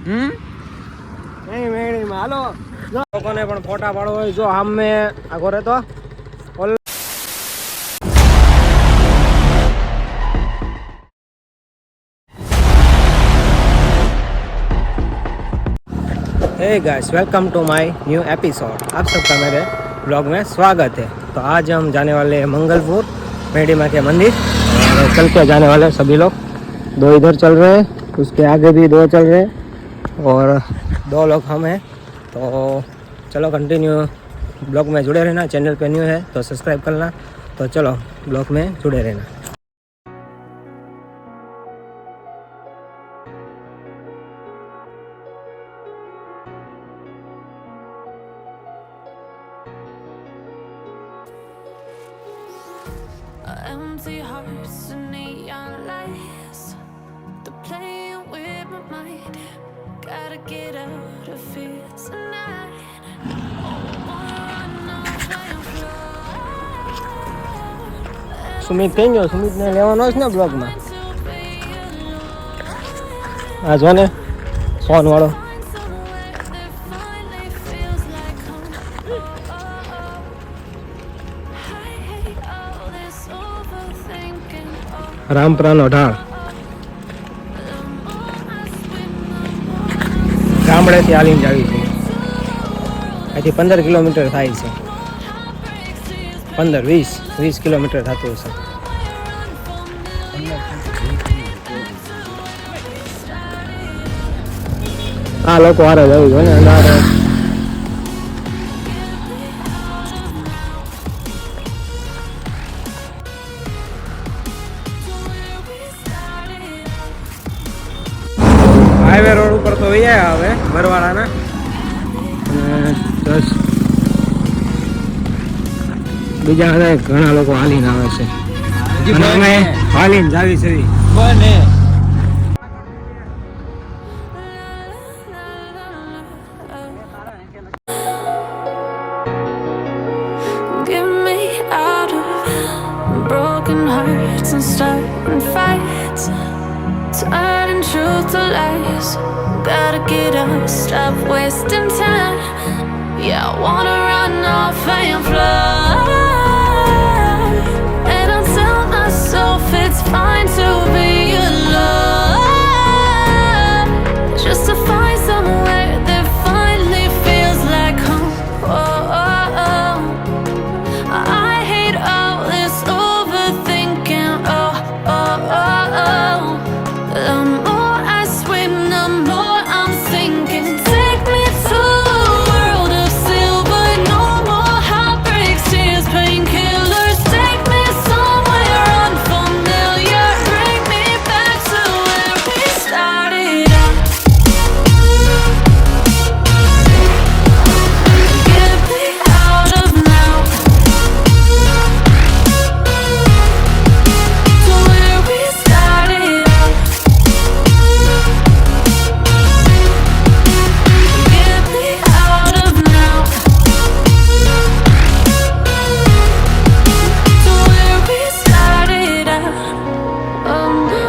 નહીં મેળીમાં હાલો લોકોને પણ ફોટા પાડો હોય જો આમ આગો રહેતો hey guys welcome to my new episode. आप सबका मेरे ब्लॉग में स्वागत है। तो आज हम जाने वाले हैं मंगलपुर मेडी माँ के मंदिर और चल के जाने वाले हैं सभी लोग। 2 इधर चल रहे हैं, उसके आगे भी 2 चल रहे हैं और 2 लोग हम हैं। तो चलो कंटिन्यू ब्लॉग में जुड़े रहना। चैनल पे न्यू है तो सब्सक्राइब करना। तो चलो ब्लॉग में जुड़े रहना। Empty hearts and neon lights, they're playing with my mind. Gotta get out of here tonight. Sumit કઈ ગયો? સુમિતને લેવાનો છે ને બ્લોગમાં? આ જો ને ફોન વાળો રામપરાનો ઢાળ ગામડેથી હાલીને જાવી છે। અહીંથી 15 કિલોમીટર થાય છે। 15-20 કિલોમીટર થતું હશે। આ લોકો હારે જ આવી ગયો ને અંધારે હાઈવે રોડ ઉપર તો વૈયા આવે બરવાળાના બસ બીજા ઘણા લોકો હાલીને આવે છે અને અમે હાલીને જાવી છે બને Get me out of broken hearts and starting fights, turning truth to lies. Gotta get up, stop wasting time. Yeah, I wanna run off and fly. And I'll tell myself it's fine to be alone, just to find somewhere that finally feels like home. Oh, oh, oh. I hate all this overthinking. Oh, oh, oh, oh. The more I swim, the more I'm sinking. Take me to a world of silver. No more heartbreaks, tears, painkillers. Take me somewhere unfamiliar. Bring me back to where we started out. Get me out of now, to where we started out. Get me out of now, to where we started out. Oh no,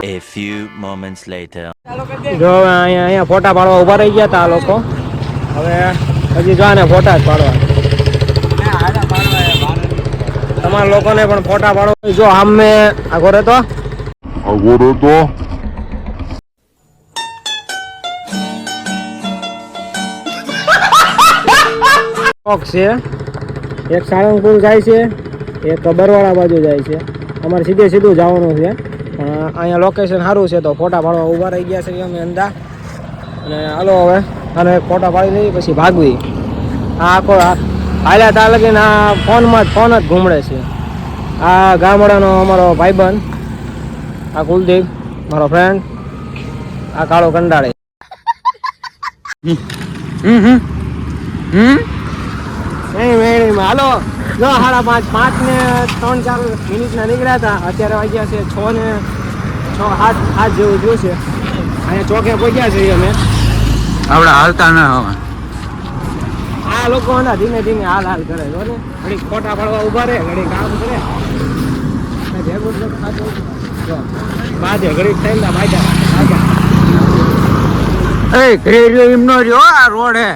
A few moments later. જો હવે અહીંયા ફોટા પાડવા ઊભા રહી ગયા હતા આ લોકો। હવે હજી જો ને ફોટા જ પાડવા તમારા લોકોને પણ ફોટા પાડવા હોય જો આમ આગો રહેતો છે। એક સાળંગપુર જાય છે, એક બરવાળા બાજુ જાય છે। અમારે સીધું જવાનું છે પણ અહીંયા લોકેશન સારું છે તો ફોટા પાડવા ઊભા રહી ગયા છે અમે અંદા। અને હાલો હવે અને ફોટા પાડી લઈએ પછી ભાગવી। આ આખો હાલ્યા ત્યાં લગીને આ ફોન જ ઘૂમડે છે। આ ગામડાનો અમારો ભાઈબંધ, આ કુલદીપ મારો ફ્રેન્ડ, આ કાળો કંડાળે। નહીં મેળીમાં હાલો જો 5:30 ને 3-4 મિનિટના નીકળ્યા હતા। અત્યારે વાગ્યા છે 6 ને 6-7 જેવું જોશે. અહીંયા ચોકે પહોંચ્યા છીએ અમે. આપણે હાલતા ના હવે. આ લોકો ના ધીમે ધીમે હાલ કરે જો ને, ઘડી ખોટા પાડવા ઉભા રહે, ઘડી કામ કરે. ભેગું જ ખાતું જો બાજે ઘડી થઈને બાજા. એ ઘરે એમ નો રહ્યો, આ રોડ હે.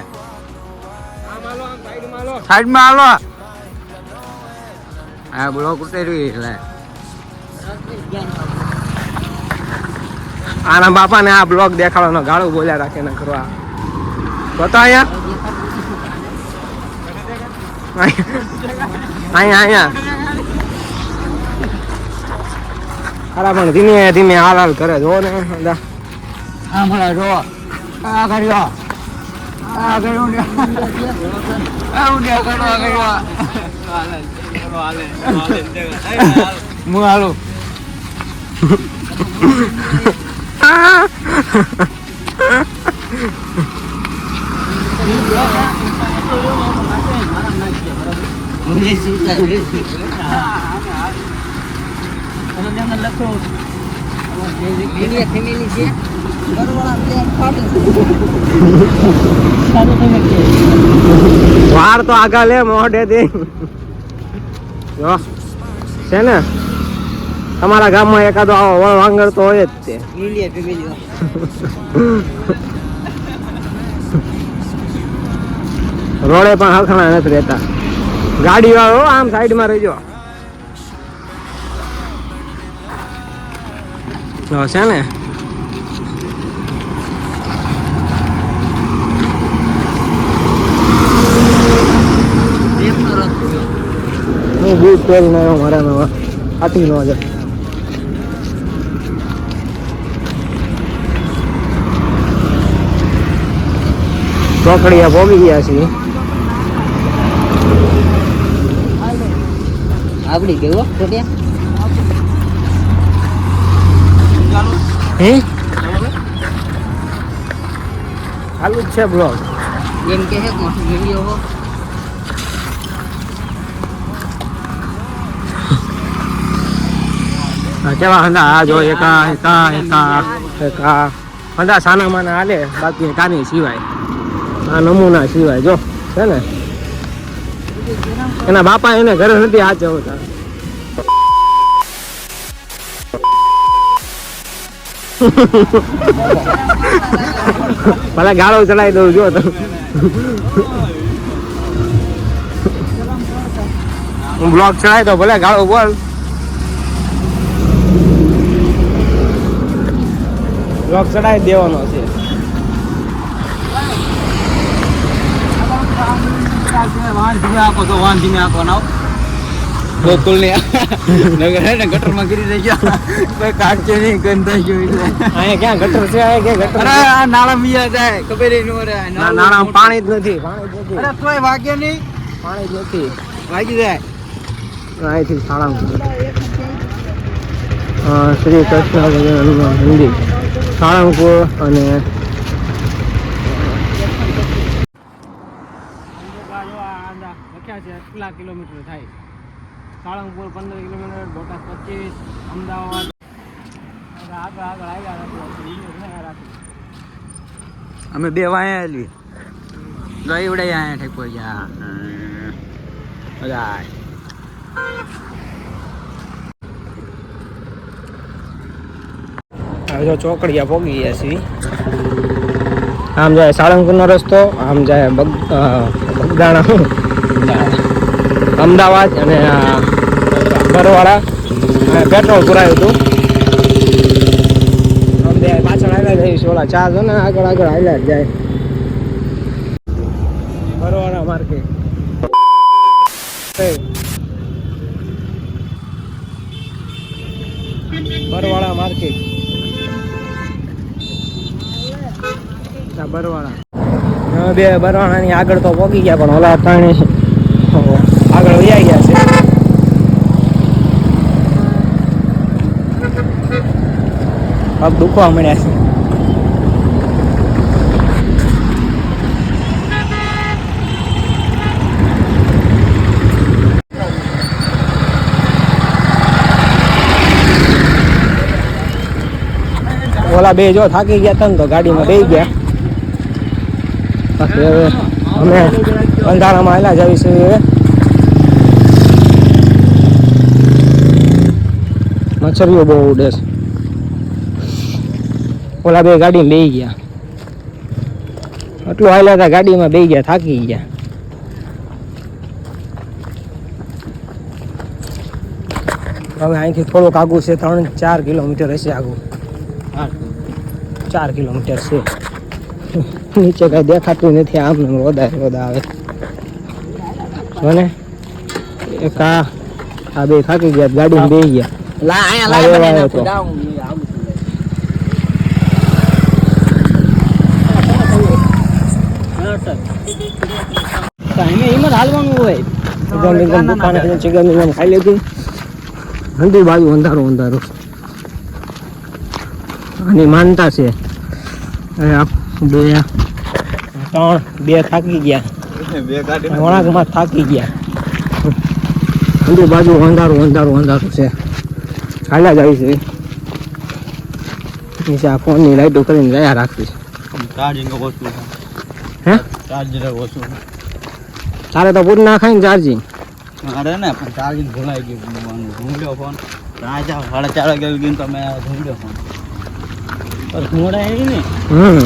આમ હાલો, આમ સાઈડમાં હાલો. સાઈડમાં હાલો. આ બ્લોક ઉતરી એટલે આના બાપા ને આ બ્લોક દેખાડવાનો ગાળું બોલ્યા રાખે ને કરવા બતા અહીંયા ખરા પણ ધીમે ધીમે હાલ કરે જો ને. હમણાં જો આ કર્યો, આ કર્યો ને આ ઉડ્યા કર્યો હું હાલું. વાર તો આગા લે મોઢે દે જો છે ને. તમારા ગામમાં એકાદો આવો વાંગર તો હોય જ તે. રોડે પણ હલખણા નથી રહેતા. ગાડી વાળો આમ સાઈડમાં રહેજો છે ને. હું બૂટ પહેરીને આવ્યો મારા નવા હાથી નો છે. ચોકડીયા ભોગી ગયા છીએ. આપડી કેવો હે ચાલુ જ છે બ્લોગ. એમ કે હે વિડિયો હો કેવા હંડા આ જો એકા હંડા સાના માના હાલે, બાકી કાની સિવાય આ નમૂના સિવાય જો છે ને. એના બાપા એને ઘરે નથી હાચવતા. ભલે ગાળો ચડાવી દઉં જો તો. હું બ્લોગ ચડાવી દઉં, ભલે ગાળો બોલ. બ્લોગ ચડાવી દેવાનો છે. ગટરમાં કરી દઈ ગયા કાઢશે નહીં ગંધાઈ ગયું એટલે. અહીંયા ક્યાં ગટર છે? અહીંયા ક્યાં ગટર? અરે આ નાળા મિયા જાય ખબર ય ન રહે. નાણાં પાણી જ નથી, પાણી જ નથી, અરે તોય વાગે નહીં, પાણી જ નથી. વાગી જાય. અહીંથી સાળંગપુર શ્રી કૃષ્ણ ભગવાનનું મંદિર સાળંગપુર. અને કેટલા કિલોમીટર થાય? સાળંગપુર 15 કિલોમીટર, બોટાદ 25, અમદાવાદ આગળ આવ્યા. અમે બે વાયા આલી એવડે આયા ઠેકો જા બધા હવે જો ચોકડિયા પોગી ગયા છીએ. આમ જાય સાળંગપુરનો રસ્તો, આમ જાય બગદાણા અમદાવાદ અને બરવાળા. પેટ્રોલ પુરાયું હતું. આમ બે પાછળ આવ્યા જઈશું. ઓલા ચા જો ને આગળ આવ્યા જ જાય. Barwala market Barwala market Barwala. બે બરવાળાની આગળ તો પોગી ગયા, પણ ઓલા ત્રણે આગળ વયા ગયા છે. પગ દુખવા મળ્યા છે. ઓલા બે જો થાકી ગયા હતા ને તો ગાડીમાં બેસી ગયા. બાકી હવે અમે અંધારામાં આવેલા જ આવીશું હવે. મચ્છરીઓ બહુ ઉડે છે. ઓલા બે ગાડીમાં બેસી ગયા. એટલું હાલ્યા હતા ગાડીમાં બેસી ગયા, થાકી ગયા. હવે અહીંથી થોડુંક આગું છે, 3-4 કિલોમીટર હશે આગું. 4 કિલોમીટર છે. નીચે કઈ દેખાતું નથી, આમ રોદા આવે. જોને એક આ બે થાકી ગયા, ગાડીમાં બેસી ગયા. લા અહીંયા હા, લા એવા બને હતો. નાખું હિંમત હાલવાનું હોય. ચિકન ખાઈ લીધું. હંધી બાજુ અંધારું આની માનતા છે. બે થાકી ગયા, વળાંકમાં થાકી ગયા. હંધી બાજુ અંધારું છે. હાલ્યા જાય છે. નીચે આ ફોનની લાઈટો કરીને ગયા રાખવી. ચાર્જિંગ ઓછું હે ચાર્જર ઓછું તારે તો પૂરું ના ખાય ને ચાર્જિંગ. અરે ને પણ ચાર્જિંગ ભૂલાઈ ગયું ઢૂંઢ્યો ફોન. 4:30 વાગે ગયો તો મેં ઢૂંઢ્યો ફોન. મોડા આવી ને હમ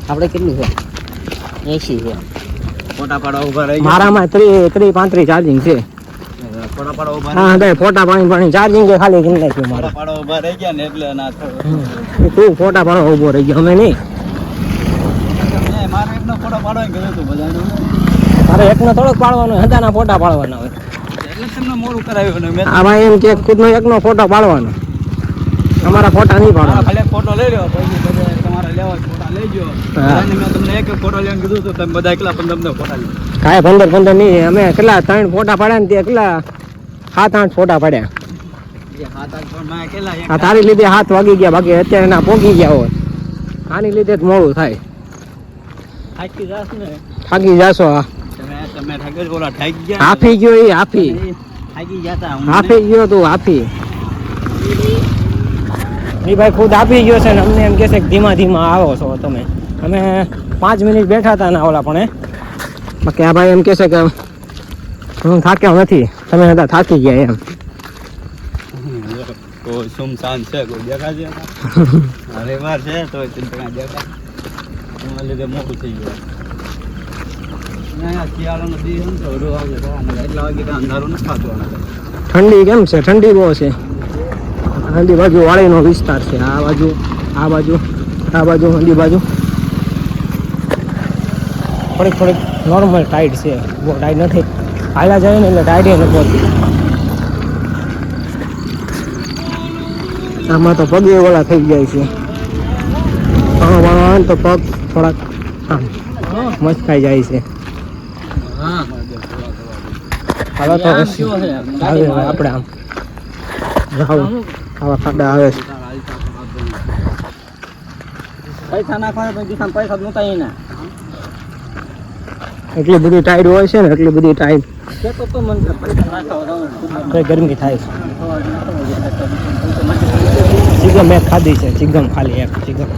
આપણે કેટલું છે 80 છે. ફોટા પાડવા ઉભા રહી મારામાં 30-35 ચાર્જિંગ છે. ફોટા પાડવા ઉભા હા તો ફોટા પાણી ચાર્જિંગ કે ખાલી કરી નાખ્યું મારે. ફોટા પાડવા ઉભા રહી ગયા ને એટલે ના થયું. તું ફોટા પાડવા ઉભો રહી ગયો, અમે નહીં. મારે એકનો ફોટો પાડવા ગયો હતું બધાનો. તારે એકનો થોડોક પાડવાનો, હજારના ફોટા પાડવાના હોય. એટલે તમને મોડું કરાવ્યું ને મેં આ ભાઈ એમ કે ખુદનો એકનો ફોટો પાડવાનો, અમારા ફોટા નહીં પાડવાના. ખાલી ફોટો લઈ લ્યો પછી બધા તમારે લેવા ફોટા લઈ ગયો. હા. મેં તમને એક ફોટો લેવાનું કીધું તો તમે બધા એકલા 15 ફોટા લીધા. કાંઈ 15 નહીં, અમે કેટલા 3 ફોટા પાડ્યા ને તે કેટલા 7-8 ફોટા પાડ્યા. મેં કેટલા એક આ તારી લીધે 7 વાગી ગયા, બાકી અત્યારે ના પોગી ગયા હોય. આની લીધે જ મોડું થાય. થાકી જાશ ને થાકી જાશો. તમે થાકી ઓલા થાકી ગયા હાફી ગયો એ હાફી થાકી જતા હાફી ગયો તું હાફી. એ ભાઈ ખુદ આપી ગયો છે ને અમને એમ કહે છે કે ધીમા આવો છો તમે. અમે 5 મિનિટ બેઠા હતા ને ઓલા પણ બાકી આ ભાઈ એમ કહે છે કે હું થાક્યો નથી, તમે હતા થાકી ગયા એમ. કોઈ સુમસાન છે કોઈ દેખાય છે રવિવાર છે તો ચિંતા દેખાય એના લીધે મોડું થઈ ગયું. શિયાળાનો દિવસ ને તો રોજ આવે એટલા વાગે અંધારું નથી થતું. ઠંડી કેમ છે? ઠંડી બહુ છે. હંદી બાજુ વાળીનો વિસ્તાર છે. આ બાજુ હંદી બાજુ થોડીક નોર્મલ ટાઈટ છે, બહુ ટાઈટ નથી. હાલ્યા જાય ને એટલે ટાઈટ નથી હોતી. આમાં તો પગે ઓલા થઈ જાય છે. તો પગ થોડાક મચકાઈ જાય છે. હાલો તો આપણે આમ જાવ, આવા ખાડા આવે છે. પૈસા નાખવાના પછી પૈસા નહોતા એના એટલી બધી ટાઈટ હોય છે ને, એટલી બધી ટાઈટ તો મને પૈસા નાખવા કઈ ગરમી થાય છે. ચિકન મેં ખાધી છે, ચિકન ખાલી એક ચિકન.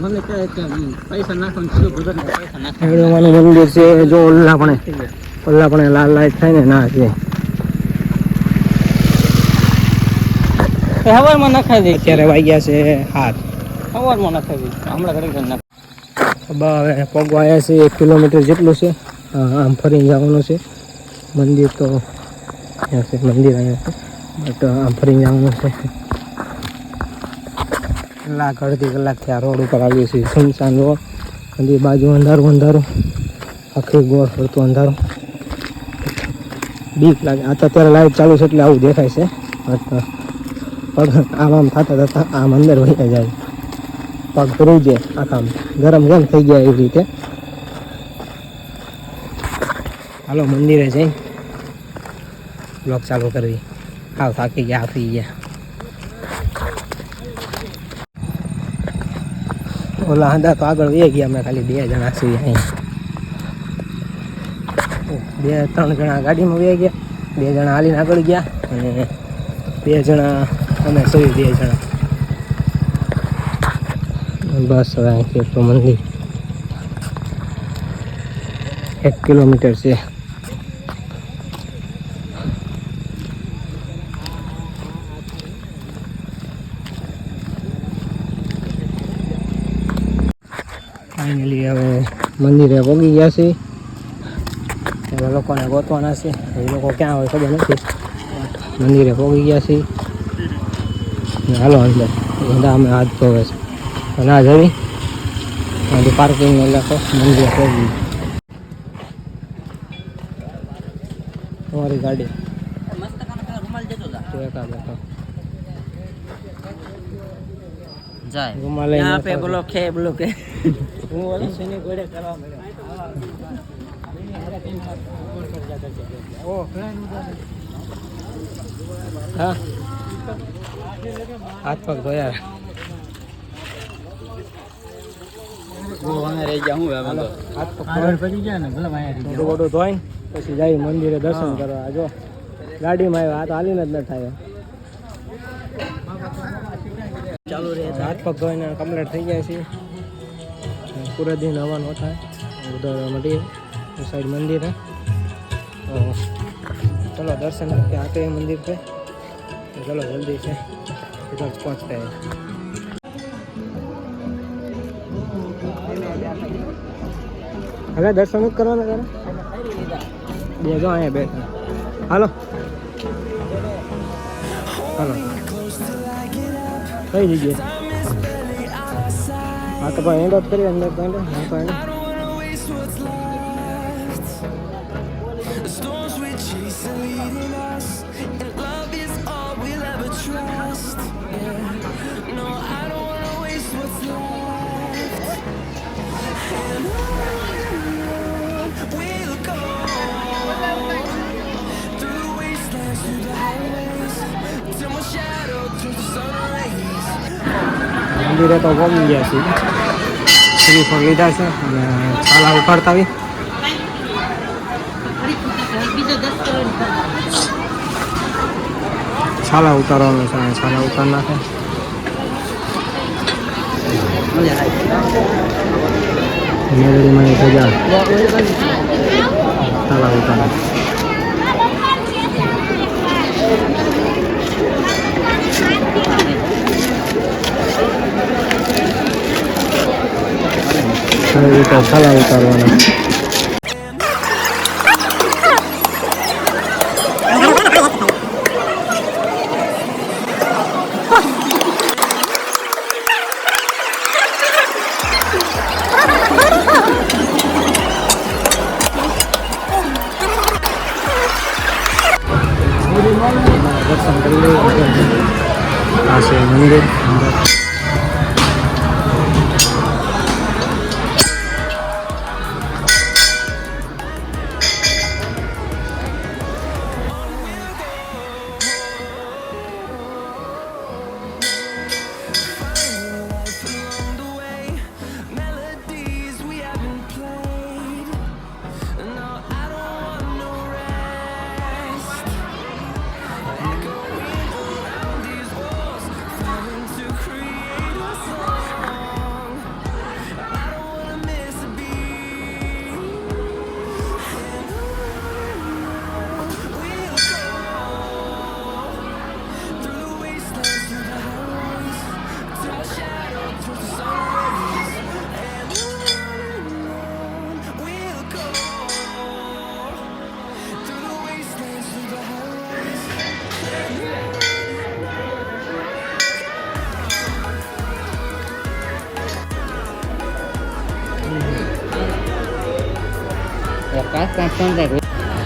મને કહે કે પૈસા નાખવાનું પૈસા નાખ. હનુમાનનું મંદિર છે જો ઓલા પણ લાલ લાઈટ થાય ને ના છે. હવારમાં નખાઈ દે. અત્યારે વાગ્યા છે 7. હવારમાં નખાઈ દે હમણાં ઘડી નાખ. હવે પગવા આવ્યા છે 1 કિલોમીટર જેટલું છે. આમ ફરીને જવાનું છે. મંદિર તો અહીંયા છે, મંદિર અહીંયા છે, બટ આમ ફરીને જવાનું છે. અડધી કલાકથી આ રોડ ઉપર આવ્યું છે. સુનસાન રોડ, બધી બાજુ અંધારું આખી ગોળ ફરતું અંધારું. બીક લાગે. આ તો અત્યારે લાઈટ ચાલુ છે એટલે આવું દેખાય છે. પગ આમ થતા આમ અંદર વહી જાય, પગ ફરી જાય, આખા ગરમ થઈ ગયા એવી રીતે. હાલો મંદિરે જઈ બ્લોગ ચાલુ કરવી. હાવ થાકી ગયા, આપી ગયા. ઓલા હંદા તો આગળ વહી ગયા, અમે ખાલી 2 જણા છીએ અહીં. 2-3 જણા ગાડીમાં વહી ગયા, 2 જણા હાલીને આગળ ગયા અને 2 જણા અમે સૌ 2 જણા. બસ હવે અહીંથી તો મંદિર 1 કિલોમીટર છે. ફાઇનલી હવે મંદિરે પહોંચી ગયા છે. એવા લોકોને ગોતવાના છે, એ લોકો ક્યાં હોય ખબર નથી. મંદિરે પહોંચી ગયા છે. હાલો અંદર અમે હાથ ધોવે છે ના જવી ત્યાંથી પાર્કિંગનો લખો મંદિર પહોંચી. તમારી ગાડી તો એકા બેઠો જાય રૂમાલ લઈને यहाँ पे આવતા बोलो के बोलो के હું ઓલી શેની ગોળે કરવા મળ્યો. હા હાથ પગ ધોયા. અમે રહી ગયા હું હવે તો. હાથ પગ पड़ी जाए ना भला माया મોટું મોટું ધોઈને પછી જઈ મંદિરે દર્શન કરવા. જો ગાડીમાં આવ્યા, આ તો હાલીને જ ન થાય. चालू रहे हाथ पग धोने कम्प्लीट થઈ ગયા છે. पूरा दिन हवन होता है उधर मंदिर, उस साइड मंदिर है. तो चलो दर्शन करके आते हैं मंदिर पे. तो चलो जल्दी से इधर पहुँचते हैं. હવે દર્શન જ કરવાના તારે? બે જો અહીંયા બેઠા. હાલો હાલો કઈ જગ્યાએ? હા તો ભાઈ એન્ડ કરી અંદર પોઈન્ટ. હા તો એન્ડ મંદિરે તો પહોંચી ગયા છે. શ્રીફળ લીધા છે અને છાલા ઉપાડતા આવી. છાલા ઉતારવાનું છે, છાલા ઉતાર નાખે. મેળવીમાં સજા છાલા ઉતારે. આવી રીતે છાલા ઉતારવાના. દર્શન કરી લઈએ. આ છે મંદિર.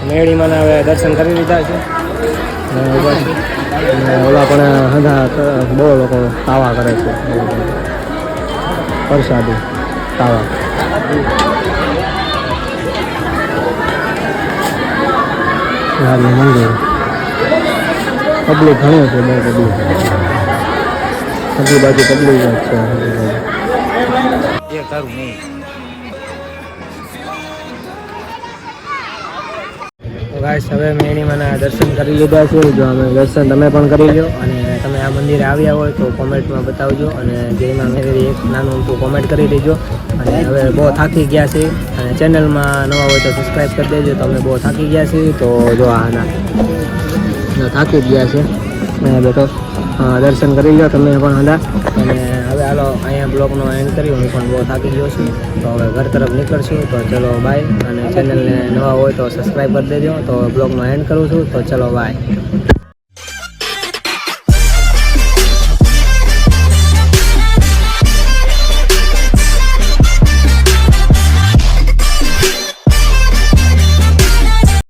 મેળીમાં હવે દર્શન કરી લીધા છે. ઓલા પણ હદા બહુ લોકો તાવા કરે છે. પ્રસાદી તાવા. મંદિર પબ્લિક ઘણું છે. બહુ પબ્લિક. બધી બાજુ પબ્લિક જ છે. ગાઈસ હવે મેં એની મને દર્શન કરી લીધા છે. જો અમે દર્શન તમે પણ કરી લો અને તમે આ મંદિરે આવ્યા હોય તો કોમેન્ટમાં બતાવજો અને જેમાં મેં એક નાનું અમથું કોમેન્ટ કરી દેજો. અને હવે બહુ થાકી ગયા છે અને ચેનલમાં નવા હોય તો સબસ્ક્રાઈબ કરી દેજો. તો અમે બહુ થાકી ગયા છીએ તો જો આના થાકી જ ગયા છે. અહીંયા બેઠો દર્શન કરી લો તમે પણ હતા. અને હવે હાલો અહીંયા બ્લોગનો એન્ડ કરી. હું પણ બહુ થાકી ગયો છું તો હવે ઘર તરફ નીકળશું. તો ચલો બાય. અને ચેનલને નવા હોય તો સબસ્ક્રાઈબ કરી દેજો. તો બ્લોગનો એન્ડ કરું છું. તો ચલો બાય.